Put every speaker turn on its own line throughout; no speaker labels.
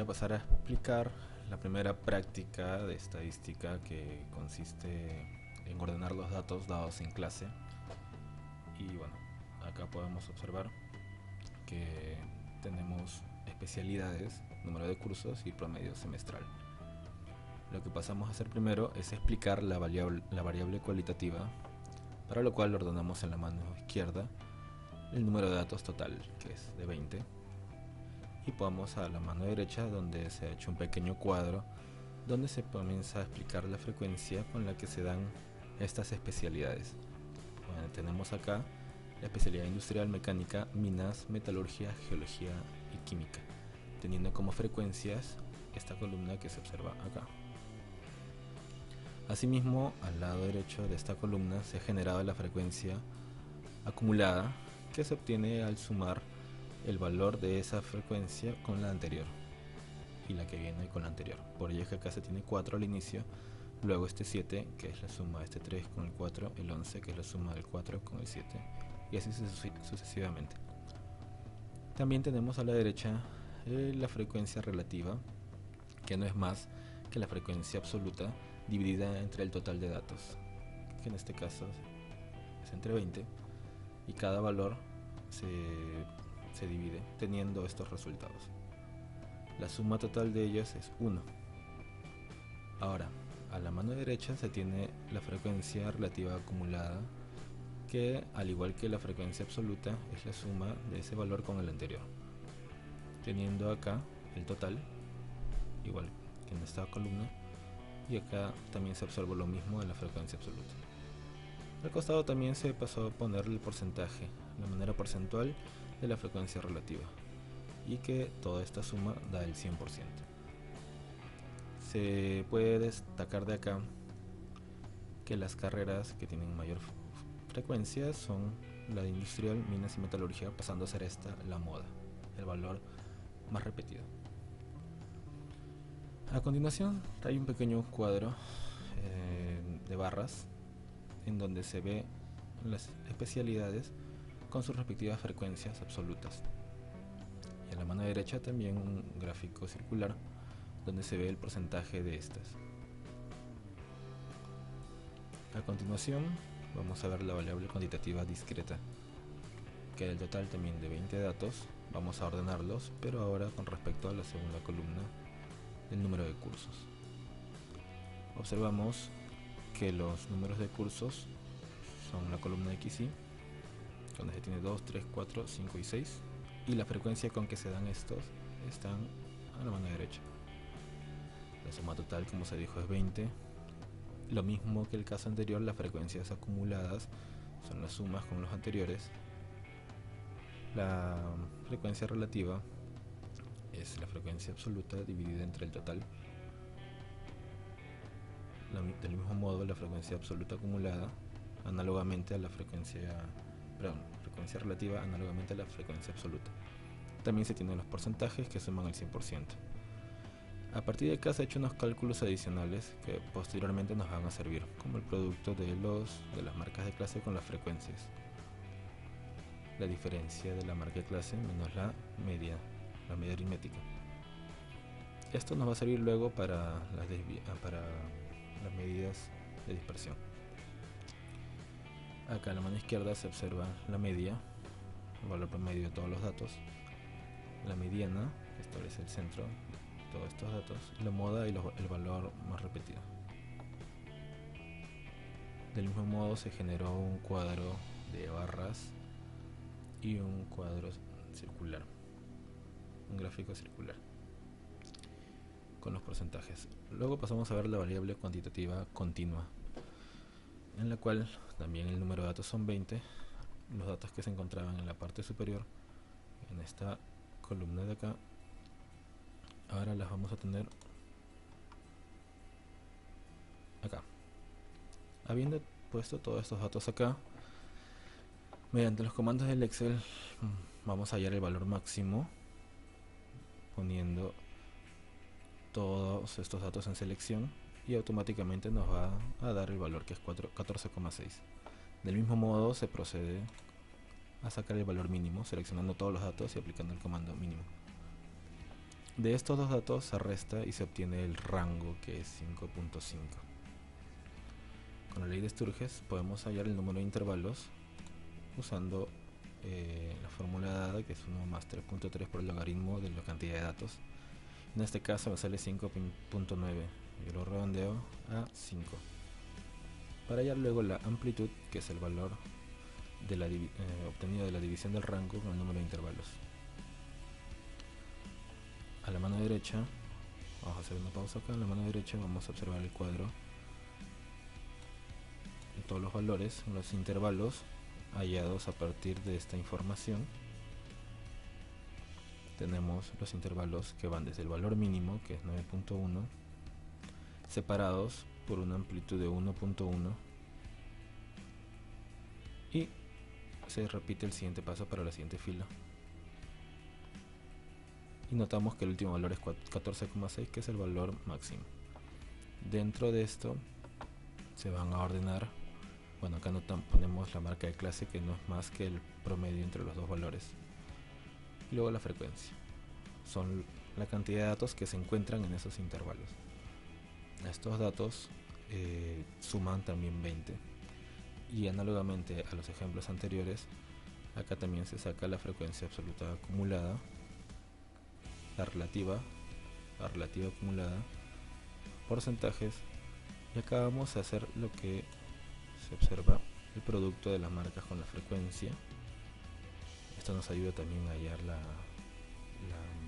a pasar a explicar la primera práctica de estadística, que consiste en ordenar los datos dados en clase. Y bueno, acá podemos observar que tenemos especialidades, número de cursos y promedio semestral. Lo que pasamos a hacer primero es explicar la variable cualitativa, para lo cual ordenamos en la mano izquierda el número de datos total, que es de 20, y vamos a la mano derecha, donde se ha hecho un pequeño cuadro donde se comienza a explicar la frecuencia con la que se dan estas especialidades. Bueno, tenemos acá la especialidad industrial, mecánica, minas, metalurgia, geología y química, teniendo como frecuencias esta columna que se observa acá. Asimismo, al lado derecho de esta columna se ha generado la frecuencia acumulada, que se obtiene al sumar el valor de esa frecuencia con la anterior y la que viene con la anterior. Por ello es que acá se tiene 4 al inicio, luego este 7, que es la suma de este 3 con el 4, el 11, que es la suma del 4 con el 7, y así sucesivamente. También tenemos a la derecha la frecuencia relativa, que no es más que la frecuencia absoluta dividida entre el total de datos, que en este caso es entre 20, y cada valor se divide teniendo estos resultados. La suma total de ellos es 1. Ahora, a la mano derecha se tiene la frecuencia relativa acumulada, que al igual que la frecuencia absoluta es la suma de ese valor con el anterior, teniendo acá el total igual que en esta columna, y acá también se observa lo mismo en la frecuencia absoluta. Al costado también se pasó a poner el porcentaje, la manera porcentual de la frecuencia relativa, y que toda esta suma da el 100%. Se puede destacar de acá que las carreras que tienen mayor frecuencia son la de industrial, minas y metalurgia, pasando a ser esta la moda, el valor más repetido. A continuación hay un pequeño cuadro de barras en donde se ve las especialidades con sus respectivas frecuencias absolutas, y a la mano derecha también un gráfico circular donde se ve el porcentaje de estas. A continuación vamos a ver la variable cuantitativa discreta, que el total también de 20 datos. Vamos a ordenarlos, pero ahora con respecto a la segunda columna del número de cursos. Observamos que los números de cursos son la columna X y, donde se tiene 2, 3, 4, 5 y 6, y la frecuencia con que se dan estos están a la mano derecha. La suma total, como se dijo, es 20. Lo mismo que el caso anterior, las frecuencias acumuladas son las sumas con los anteriores. La frecuencia relativa es la frecuencia absoluta dividida entre el total. Del mismo modo, la frecuencia absoluta acumulada análogamente a la frecuencia relativa análogamente a la frecuencia absoluta. También se tienen los porcentajes, que suman el 100%. A partir de acá se han hecho unos cálculos adicionales que posteriormente nos van a servir como el producto de las marcas de clase con las frecuencias. La diferencia de la marca de clase menos la media aritmética. Esto nos va a servir luego para las medidas de dispersión. Acá en la mano izquierda se observa la media, el valor promedio de todos los datos, la mediana, que establece el centro de todos estos datos, la moda y el valor más repetido. Del mismo modo se generó un cuadro de barras y un cuadro circular, un gráfico circular con los porcentajes. Luego pasamos a ver la variable cuantitativa continua, en la cual también el número de datos son 20. Los datos que se encontraban en la parte superior, en esta columna de acá, ahora las vamos a tener acá. Habiendo puesto todos estos datos acá, mediante los comandos del Excel vamos a hallar el valor máximo poniendo todos estos datos en selección, y automáticamente nos va a dar el valor, que es 14,6. Del mismo modo se procede a sacar el valor mínimo seleccionando todos los datos y aplicando el comando mínimo. De estos dos datos se resta y se obtiene el rango, que es 5.5. Con la ley de Sturges podemos hallar el número de intervalos usando la fórmula dada, que es 1 más 3.3 por el logaritmo de la cantidad de datos. En este caso me sale 5.9, yo lo redondeo a 5. Para hallar luego la amplitud, que es el valor de obtenido de la división del rango con el número de intervalos. A la mano derecha, vamos a hacer una pausa acá, a la mano derecha vamos a observar el cuadro de todos los valores, los intervalos hallados a partir de esta información. Tenemos los intervalos que van desde el valor mínimo, que es 9.1, separados por una amplitud de 1.1, y se repite el siguiente paso para la siguiente fila. Y notamos que el último valor es 14,6, que es el valor máximo. Dentro de esto se van a ordenar, bueno, acá ponemos la marca de clase, que no es más que el promedio entre los dos valores. Y luego la frecuencia, son la cantidad de datos que se encuentran en esos intervalos. Estos datos suman también 20. Y análogamente a los ejemplos anteriores, acá también se saca la frecuencia absoluta acumulada, la relativa acumulada, porcentajes, y acá vamos a hacer lo que se observa, el producto de las marcas con la frecuencia. Esto nos ayuda también a hallar la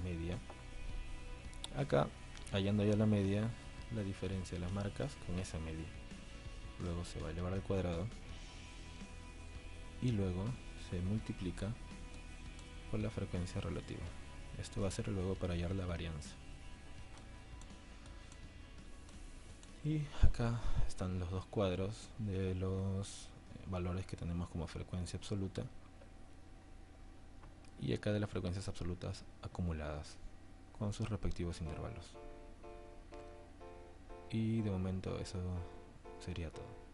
media. Acá, hallando ya la media, la diferencia de las marcas con esa media, luego se va a elevar al cuadrado y luego se multiplica por la frecuencia relativa. Esto va a ser luego para hallar la varianza. Y acá están los dos cuadros de los valores que tenemos como frecuencia absoluta, y acá de las frecuencias absolutas acumuladas con sus respectivos intervalos. Y de momento eso sería todo.